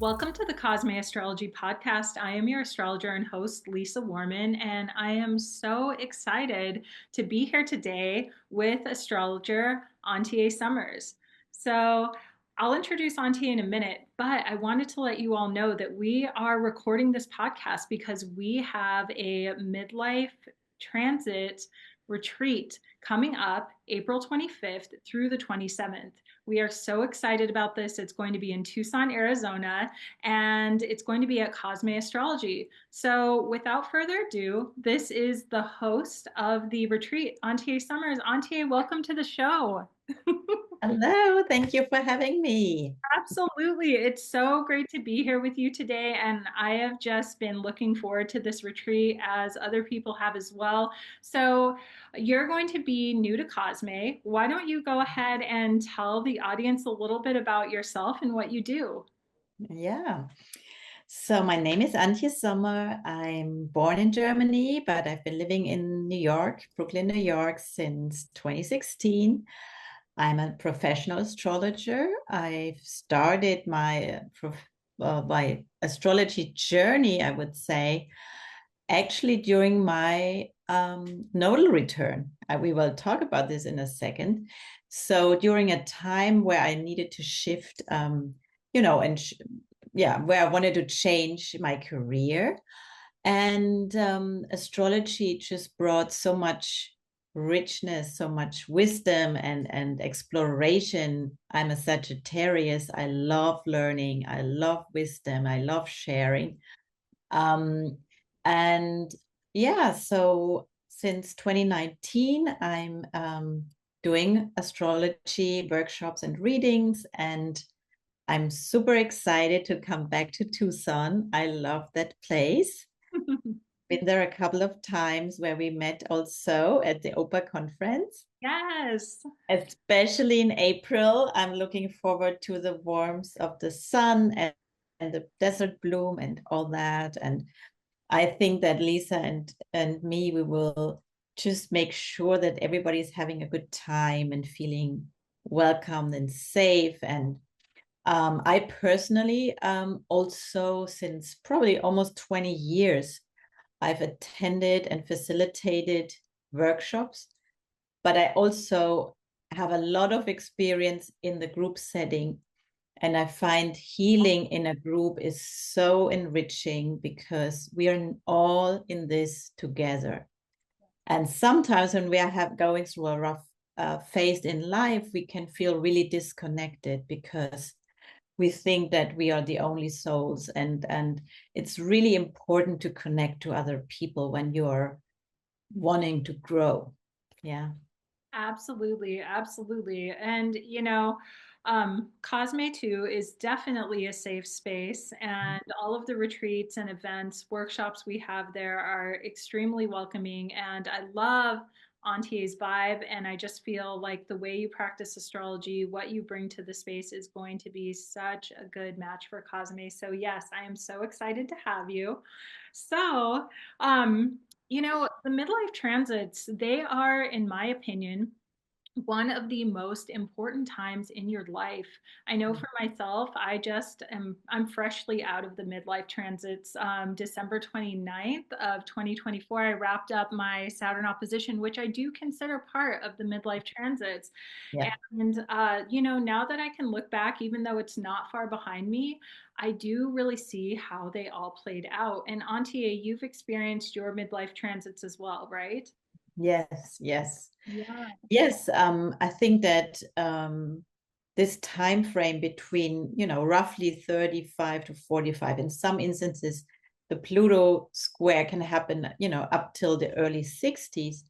Welcome to the COSME Astrology Podcast. I am your astrologer and host, Lisa Warman, and I am so excited to be here today with astrologer Antje Sommers. So I'll introduce Antje in a minute, but I wanted to let you all know that we are recording this podcast because we have a midlife transit retreat coming up April 25th through the 27th. We are so excited about this. It's going to be in Tucson, Arizona, and it's going to be at Cosme Astrology. So without further ado, this is the host of the retreat, Antje Sommers. Antje, welcome to the show. Hello, thank you for having me. Absolutely. It's so great to be here with you today. And I have just been looking forward to this retreat as other people have as well. So you're going to be new to Cosme. Why don't you go ahead and tell the audience a little bit about yourself and what you do? Yeah. So my name is Antje Sommer. I'm born in Germany, but I've been living in New York, Brooklyn, New York, since 2016. I'm a professional astrologer. I've started my astrology journey, I would say, actually during my nodal return. We will talk about this in a second. So during a time where I needed to shift, where I wanted to change my career. And astrology just brought so much richness, so much wisdom and exploration. I'm a Sagittarius. I love learning. I love wisdom. I love sharing. Um, and yeah, so since 2019, I'm doing astrology workshops and readings, and I'm super excited to come back to Tucson. I love that place. Been there a couple of times where we met also at the OPA conference. Yes. Especially in April, I'm looking forward to the warmth of the sun and the desert bloom and all that. And I think that Lisa and me, we will just make sure that everybody's having a good time and feeling welcomed and safe. And I personally, also since probably almost 20 years, I've attended and facilitated workshops, but I also have a lot of experience in the group setting. And I find healing in a group is so enriching because we are all in this together. And sometimes when we are going through a rough phase in life, we can feel really disconnected because we think that we are the only souls, and it's really important to connect to other people when you're wanting to grow. Yeah. Absolutely, absolutely. And Cosme too is definitely a safe space, and all of the retreats and events, workshops we have there are extremely welcoming. And I love Antie's vibe, and I just feel like the way you practice astrology, what you bring to the space is going to be such a good match for Cosme. So yes, I am so excited to have you. So, the midlife transits, they are, in my opinion, one of the most important times in your life. I know for myself, I'm freshly out of the midlife transits. December 29th of 2024, I wrapped up my Saturn opposition, which I do consider part of the midlife transits. Yeah. And, now that I can look back, even though it's not far behind me, I do really see how they all played out. And Antje, you've experienced your midlife transits as well, right? Yes, yes. Yeah. Yes, I think that this time frame between, roughly 35 to 45, in some instances, the Pluto square can happen, up till the early 60s.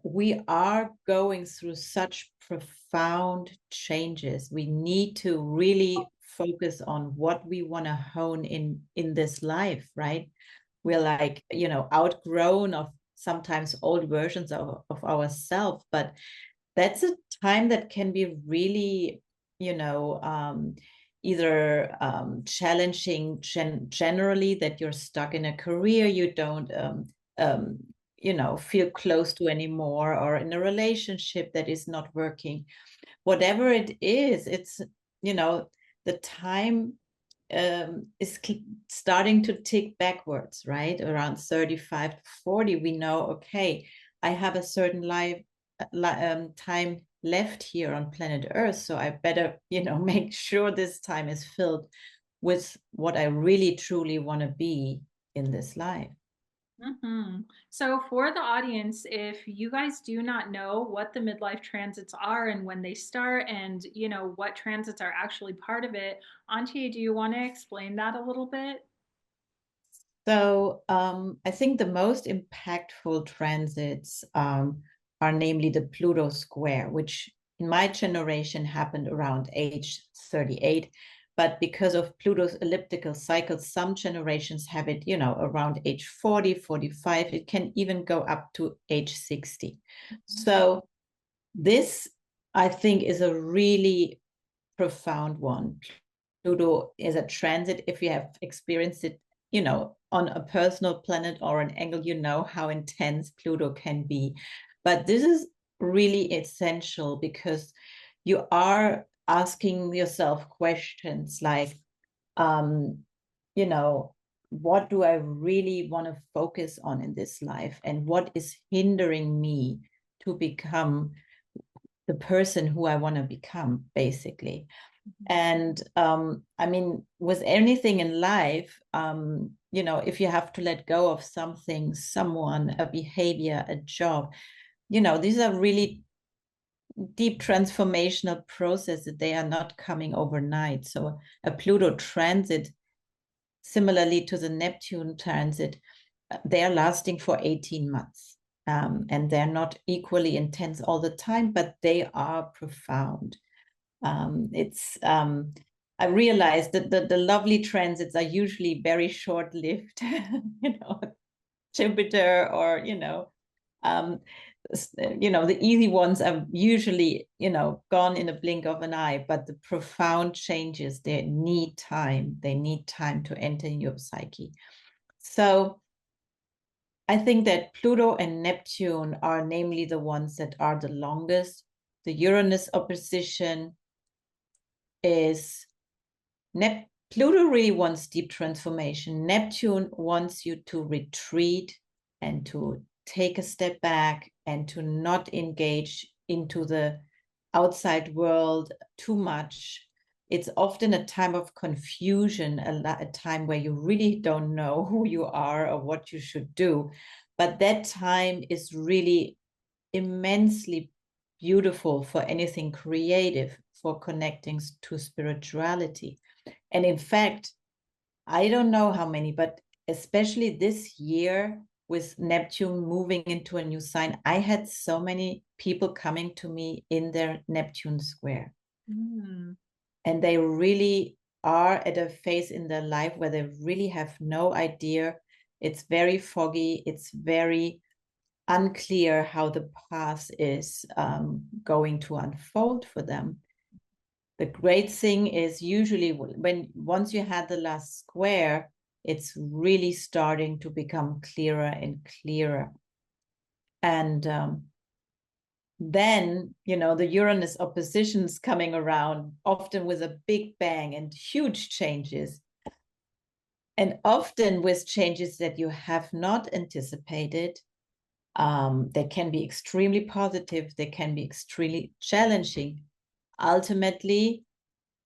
We are going through such profound changes. We need to really focus on what we want to hone in this life, right? We're like, outgrown of sometimes old versions of ourselves, but that's a time that can be really, either challenging generally, that you're stuck in a career you don't um, feel close to anymore, or in a relationship that is not working. Whatever it is, it's, the time is starting to tick backwards, right? Around 35 to 40, we know, okay, I have a certain time left here on planet Earth, so I better, make sure this time is filled with what I really truly want to be in this life. So for the audience, if you guys do not know what the midlife transits are and when they start and what transits are actually part of it, Antje, do you want to explain that a little bit? So I think the most impactful transits are namely the Pluto square, which in my generation happened around age 38. But because of Pluto's elliptical cycles, some generations have it, around age 40, 45. It can even go up to age 60. So this, I think, is a really profound one. Pluto is a transit. If you have experienced it, on a personal planet or an angle, you know how intense Pluto can be. But this is really essential because you are asking yourself questions like, you know, what do I really want to focus on in this life? And what is hindering me to become the person who I want to become, basically? And I mean, with anything in life, if you have to let go of something, someone, a behavior, a job, these are really deep transformational processes. They are not coming overnight. So a Pluto transit, similarly to the Neptune transit, they are lasting for 18 months. And they're not equally intense all the time, but they are profound. I realized that the lovely transits are usually very short-lived, Jupiter or, the easy ones are usually, gone in a blink of an eye, but the profound changes, they need time. They need time to enter in your psyche. So I think that Pluto and Neptune are namely the ones that are the longest. The Uranus opposition is Pluto really wants deep transformation. Neptune wants you to retreat and to take a step back and to not engage into the outside world too much. It's often a time of confusion, a time where you really don't know who you are or what you should do. But that time is really immensely beautiful for anything creative, for connecting to spirituality. And in fact, I don't know how many, but especially this year with Neptune moving into a new sign, I had so many people coming to me in their Neptune square. And they really are at a phase in their life where they really have no idea. It's very foggy. It's very unclear how the path is going to unfold for them. The great thing is usually once you had the last square, it's really starting to become clearer and clearer. And then, the Uranus oppositions coming around, often with a big bang and huge changes. And often with changes that you have not anticipated. They can be extremely positive. They can be extremely challenging. Ultimately,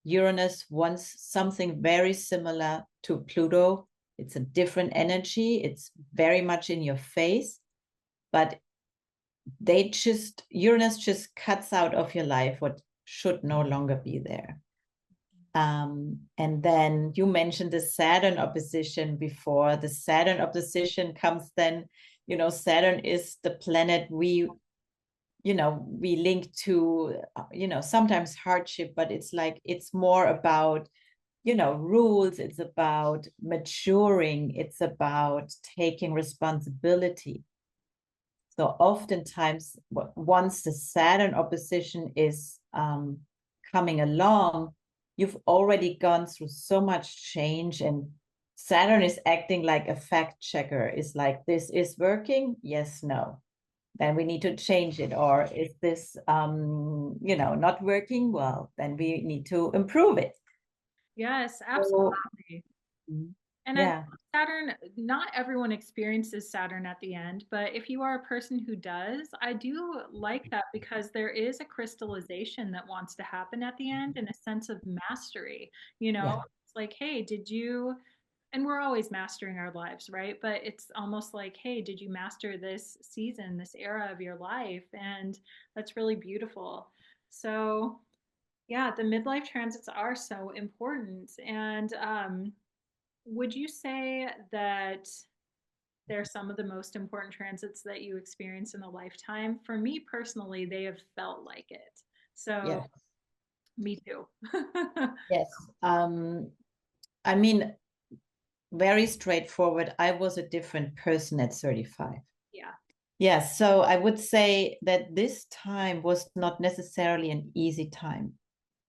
Uranus wants something very similar to Pluto. It's a different energy. It's very much in your face, but Uranus just cuts out of your life what should no longer be there. And then you mentioned the Saturn opposition before. The Saturn opposition comes then, Saturn is the planet we link to, sometimes hardship, but it's more about, rules. It's about maturing. It's about taking responsibility. So oftentimes, once the Saturn opposition is coming along, you've already gone through so much change, and Saturn is acting like a fact checker. It's like, this is working? Yes, no. Then we need to change it. Or is this, not working? Well, then we need to improve it. Yes, So, absolutely. mm, And I love yeah, Saturn, not everyone experiences Saturn at the end, but if you are a person who does, I do like that because there is a crystallization that wants to happen at the end and a sense of mastery. You know, yeah, it's like, hey, did you, and we're always mastering our lives, right? But it's almost like, hey, did you master this season, this era of your life? And that's really beautiful. So, yeah, the midlife transits are so important. And would you say that they're some of the most important transits that you experience in a lifetime? For me personally, they have felt like it. So, yeah, me too. yes. I mean, very straightforward. I was a different person at 35. Yeah. Yes, so I would say that this time was not necessarily an easy time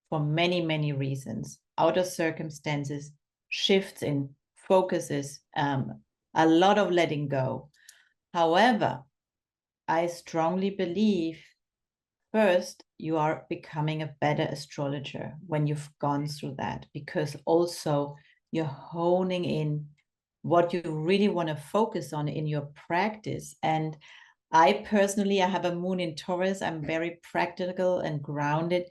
for many, many reasons. Outer circumstances, shifts in focuses, a lot of letting go. However, I strongly believe first, you are becoming a better astrologer when you've gone through that, because also you're honing in what you really want to focus on in your practice. And I personally, I have a moon in Taurus. I'm very practical and grounded.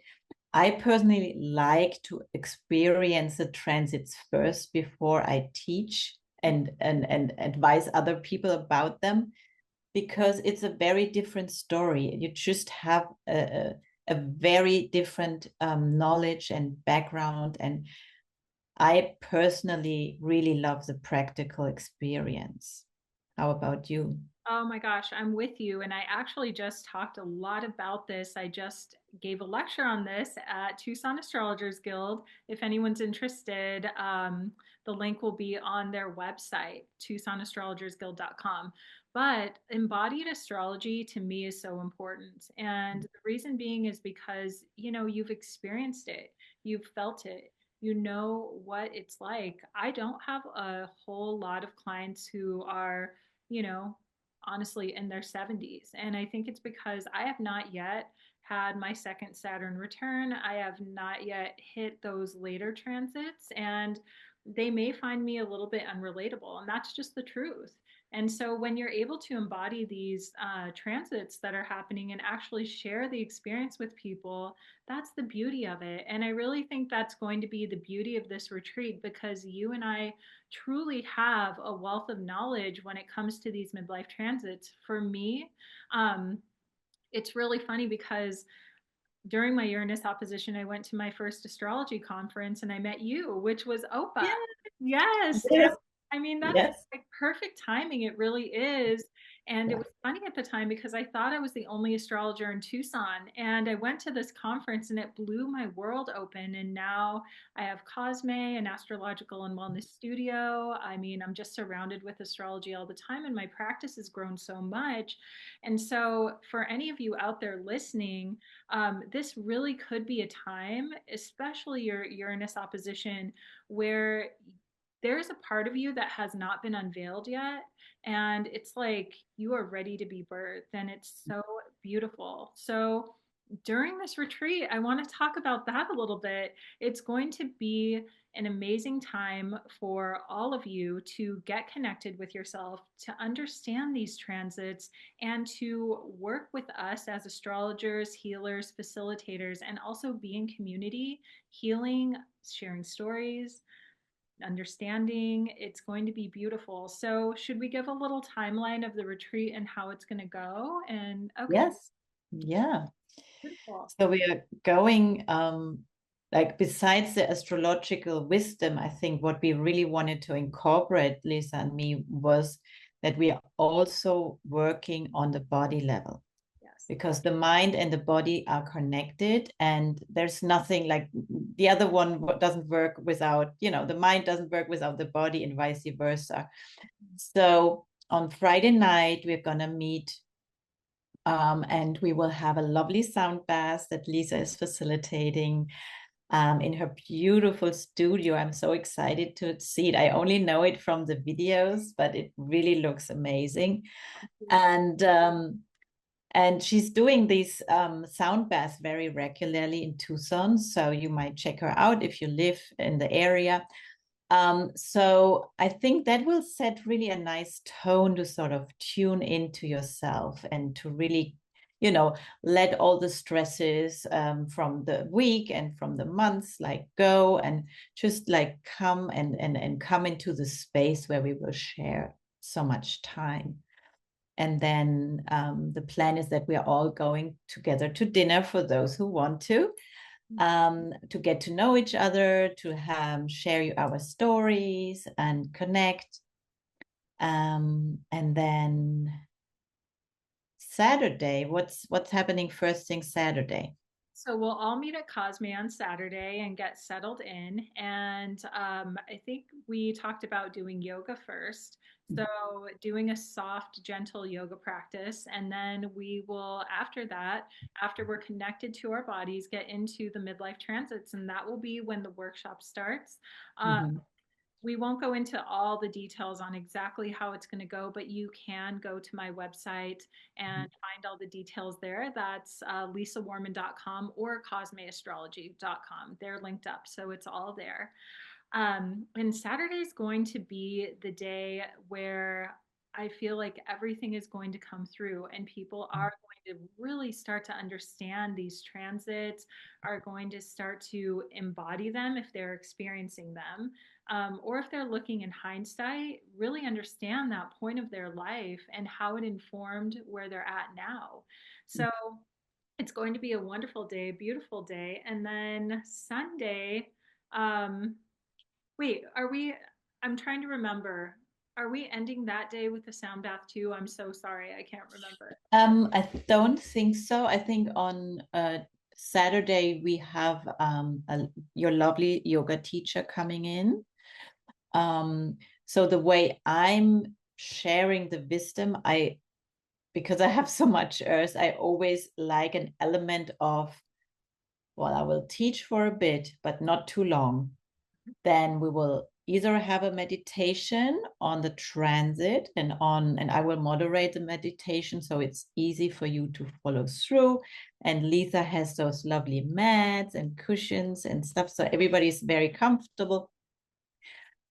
I personally like to experience the transits first before I teach and advise other people about them, because it's a very different story. You just have a very different knowledge and background. And I personally really love the practical experience. How about you? Oh my gosh, I'm with you. And I actually just talked a lot about this. I just gave a lecture on this at Tucson Astrologers Guild. If anyone's interested, the link will be on their website, TucsonAstrologersGuild.com. But embodied astrology to me is so important. And the reason being is because, you know, you've experienced it, you've felt it, you know what it's like. I don't have a whole lot of clients who are, you know, honestly in their 70s. And I think it's because I have not yet had my second Saturn return. I have not yet hit those later transits, and they may find me a little bit unrelatable. And that's just the truth. And so when you're able to embody these transits that are happening and actually share the experience with people, that's the beauty of it. And I really think that's going to be the beauty of this retreat, because you and I truly have a wealth of knowledge when it comes to these midlife transits. For me, um, it's really funny because during my Uranus opposition, I went to my first astrology conference and I met you, which was OPA. Yeah, Yes. And yes, I mean, that's yes. like perfect timing. It really is. And it was funny at the time because I thought I was the only astrologer in Tucson. And I went to this conference and it blew my world open. And now I have Cosme, an astrological and wellness studio. I mean, I'm just surrounded with astrology all the time, and my practice has grown so much. And so, for any of you out there listening, this really could be a time, especially your Uranus opposition, where there's a part of you that has not been unveiled yet. And it's like you are ready to be birthed. And it's so beautiful. So during this retreat, I want to talk about that a little bit. It's going to be an amazing time for all of you to get connected with yourself, to understand these transits, and to work with us as astrologers, healers, facilitators, and also be in community, healing, sharing stories, understanding. It's going to be beautiful. So, should we give a little timeline of the retreat and how it's going to go? And okay, Yes. Yeah. beautiful. So we are going, like besides the astrological wisdom, I think what we really wanted to incorporate, Lisa and me, was that we are also working on the body level, Yes. because the mind and the body are connected, and there's nothing like the other one doesn't work without, the mind doesn't work without the body, and vice versa. So on Friday night, we're going to meet, and we will have a lovely sound bath that Lisa is facilitating, in her beautiful studio. I'm so excited to see it. I only know it from the videos, but it really looks amazing. And And she's doing these sound baths very regularly in Tucson. So you might check her out if you live in the area. So I think that will set really a nice tone to sort of tune into yourself and to really, let all the stresses from the week and from the months like go and just like come and come into the space where we will share so much time. And then the plan is that we are all going together to dinner for those who want to get to know each other, to share our stories and connect. And then Saturday, what's happening first thing Saturday? So we'll all meet at Cosme on Saturday and get settled in. And I think we talked about doing yoga first. So doing a soft, gentle yoga practice. And then we will, after that, after we're connected to our bodies, get into the midlife transits. And that will be when the workshop starts. Uh, Mm-hmm. we won't go into all the details on exactly how it's going to go, but you can go to my website and find all the details there. That's lisawarman.com or cosmeastrology.com. They're linked up, so it's all there. And Saturday is going to be the day where I feel like everything is going to come through and people are going to really start to understand these transits, are going to start to embody them if they're experiencing them, or if they're looking in hindsight, really understand that point of their life and how it informed where they're at now. So it's going to be a wonderful day, beautiful day. And then Sunday, um, wait, are we? I'm trying to remember. Are we ending that day with the sound bath too? I'm so sorry. I can't remember. I don't think so. I think on Saturday we have your lovely yoga teacher coming in. So the way I'm sharing the wisdom, because I have so much earth, I always like an element of, well, I will teach for a bit, but not too long. Then we will either have a meditation on the transit and I will moderate the meditation so it's easy for you to follow through. And Lisa has those lovely mats and cushions and stuff, so everybody's very comfortable.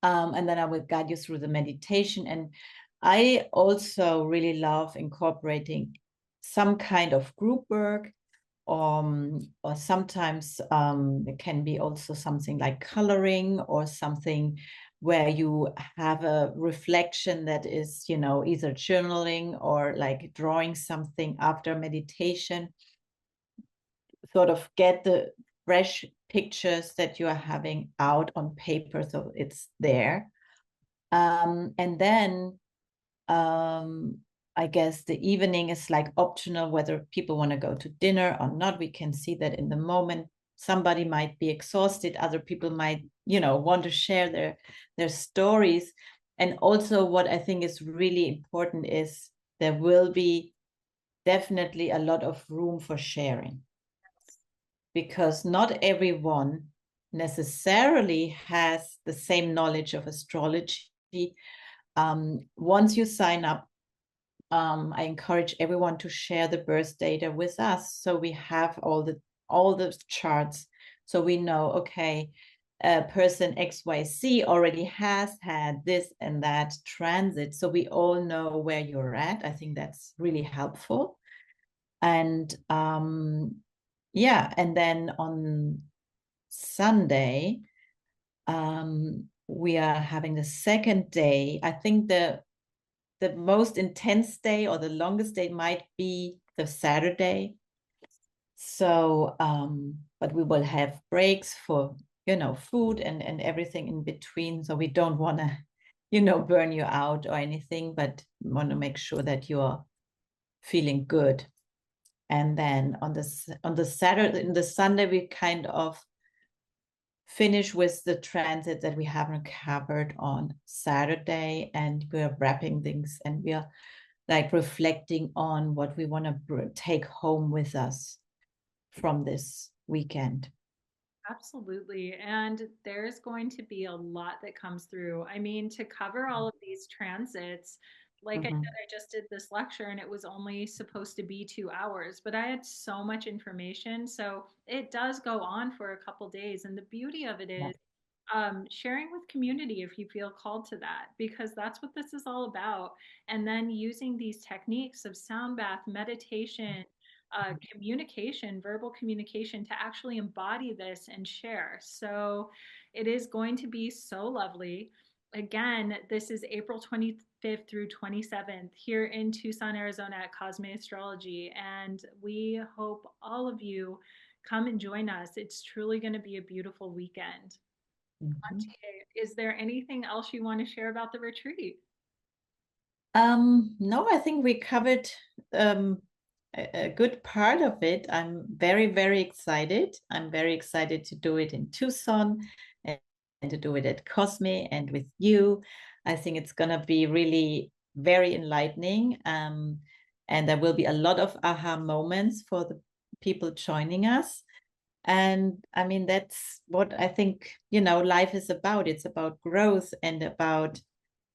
And then I will guide you through the meditation. And I also really love incorporating some kind of group work, or sometimes it can be also something like coloring or something where you have a reflection that is, either journaling or like drawing something after meditation, sort of get the fresh pictures that you are having out on paper so it's there. And then um, I guess the evening is like optional whether people want to go to dinner or not. We can see that in the moment. Somebody might be exhausted, other people might, want to share their stories. And also what I think is really important is there will be definitely a lot of room for sharing, because not everyone necessarily has the same knowledge of astrology. Once you sign up, I encourage everyone to share the birth data with us, so we have all the charts, so we know, okay, person XYZ already has had this and that transit, so we all know where you're at. I think that's really helpful. And yeah, and then on Sunday, we are having the second day. I think the most intense day or the longest day might be the Saturday. So, but we will have breaks for, food and everything in between. So we don't want to, burn you out or anything, but want to make sure that you're feeling good. And then on the Saturday, in the Sunday, we kind of finish with the transit that we haven't covered on Saturday, and we're wrapping things and we are like reflecting on what we want to take home with us from this weekend. Absolutely. And there's going to be a lot that comes through. I mean, to cover all of these transits, Like I Mm-hmm. said, I just did this lecture and it was only supposed to be 2 hours, but I had so much information. So it does go on for a couple days. And the beauty of it Yeah. is sharing with community if you feel called to that, because that's what this is all about. And then using these techniques of sound bath, meditation, communication, verbal communication to actually embody this and share. So it is going to be so lovely. Again, this is April 25th through 27th here in Tucson, Arizona at COSME Astrology. And we hope all of you come and join us. It's truly going to be a beautiful weekend. Mhm. Antje, is there anything else you want to share about the retreat? No, I think we covered um, a good part of it. I'm very, very excited. I'm very excited to do it in Tucson and, and to do it at Cosme and with you. I think it's going to be really very enlightening. And there will be a lot of aha moments for the people joining us. And I mean, that's what I think, life is about. It's about growth and about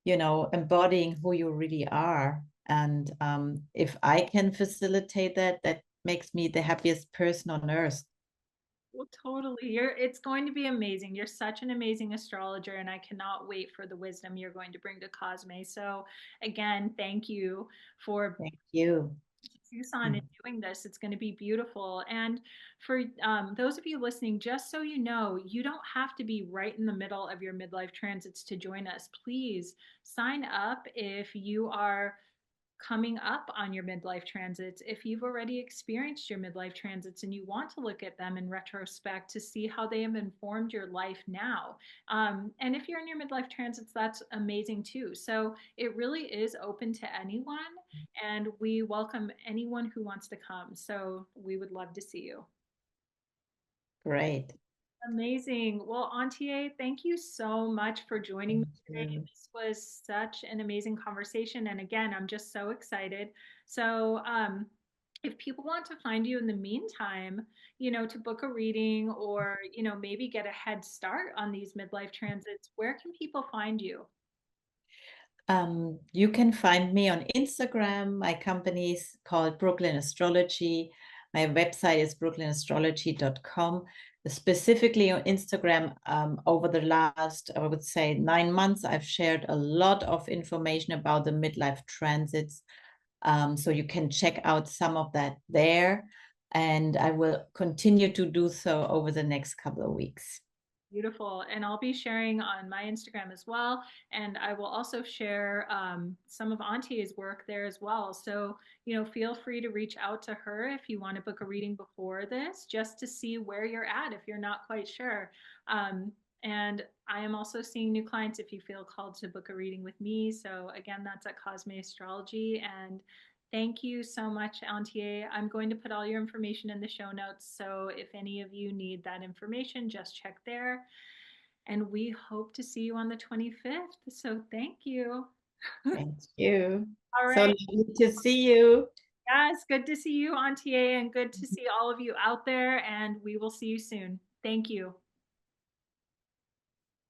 embodying who you really are. And if I can facilitate that, that makes me the happiest person on earth. Well, totally. It's going to be amazing. You're such an amazing astrologer, and I cannot wait for the wisdom you're going to bring to Cosme. So, again, thank you for Thank you. Tucson and Mm. doing this. It's going to be beautiful. And for those of you listening, just so you know, you don't have to be right in the middle of your midlife transits to join us. Please sign up if you are coming up on your midlife transits. If you've already experienced your midlife transits and you want to look at them in retrospect to see how they have informed your life now. And if you're in your midlife transits, that's amazing too. So it really is open to anyone, and we welcome anyone who wants to come. So we would love to see you. Great. Amazing. Well, Antje, thank you so much for joining me Thank today. you. This was such an amazing conversation. And again, I'm just so excited. So, if people want to find you in the meantime, to book a reading or, maybe get a head start on these midlife transits, where can people find you? You can find me on Instagram. My company is called Brooklyn Astrology. My website is brooklynastrology.com. Specifically on Instagram, over the last, I would say, 9 months, I've shared a lot of information about the midlife transits. So you can check out some of that there. And I will continue to do so over the next couple of weeks. Beautiful. And I'll be sharing on my Instagram as well. And I will also share some of Antje's work there as well. So, feel free to reach out to her if you want to book a reading before this, just to see where you're at if you're not quite sure. And I am also seeing new clients if you feel called to book a reading with me. So, again, that's at Cosme Astrology. And thank you so much, Antje. I'm going to put all your information in the show notes. So if any of you need that information, just check there. And we hope to see you on the 25th. So thank you. Thank you. All So right. lovely to see you. Yes, good to see you, Antje, and good to see all of you out there. And we will see you soon. Thank you.